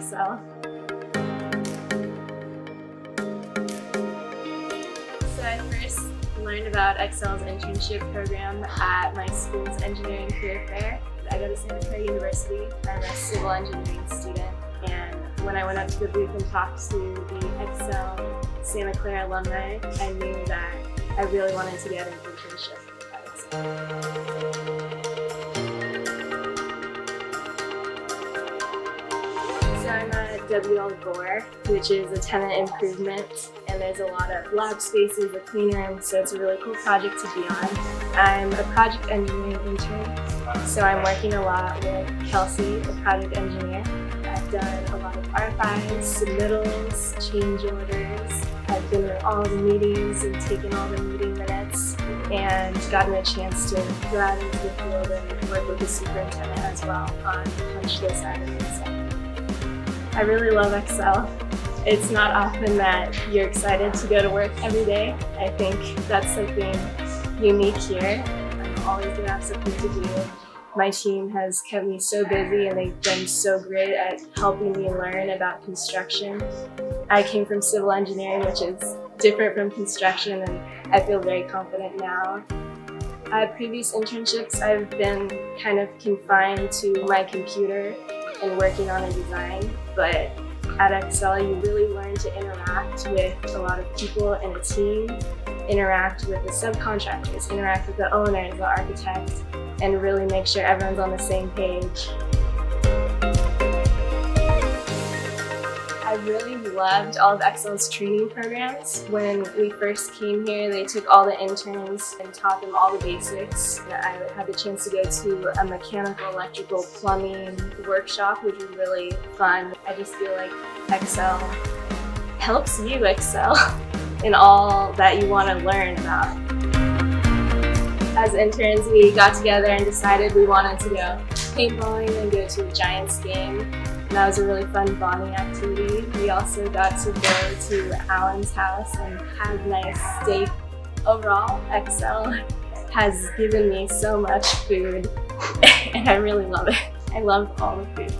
Excel. So I first learned about Excel's internship program at my school's engineering career fair. I go to Santa Clara University. I'm a civil engineering student, and when I went up to the booth and talked to the Excel Santa Clara alumni, I knew that I really wanted to get an internship at Excel. So I'm at WL4, which is a tenant improvement, and there's a lot of lab spaces, a clean room, so it's a really cool project to be on. I'm a project engineering intern, so I'm working a lot with Kelsey, the project engineer. I've done a lot of RFIs, submittals, change orders. I've been in all the meetings and taken all the meeting minutes and gotten a chance to go out into the field and work with the superintendent as well on the punch list side of things. I really love Excel. It's not often that you're excited to go to work every day. I think that's something unique here. I'm always going to have something to do. My team has kept me so busy and they've been so great at helping me learn about construction. I came from civil engineering, which is different from construction, and I feel very confident now. At previous internships, I've been kind of confined to my computer and working on a design, but at Excel you really learn to interact with a lot of people in a team, interact with the subcontractors, interact with the owners, the architects, and really make sure everyone's on the same page. I really loved all of Excel's training programs. When we first came here, they took all the interns and taught them all the basics. I had the chance to go to a mechanical, electrical, plumbing workshop, which was really fun. I just feel like Excel helps you excel in all that you want to learn about. As interns, we got together and decided we wanted to go paintballing and go to a Giants game. And that was a really fun bonding activity. We also got to go to Alan's house and have nice steak. Overall, Excel has given me so much food and I really love it. I love all the food.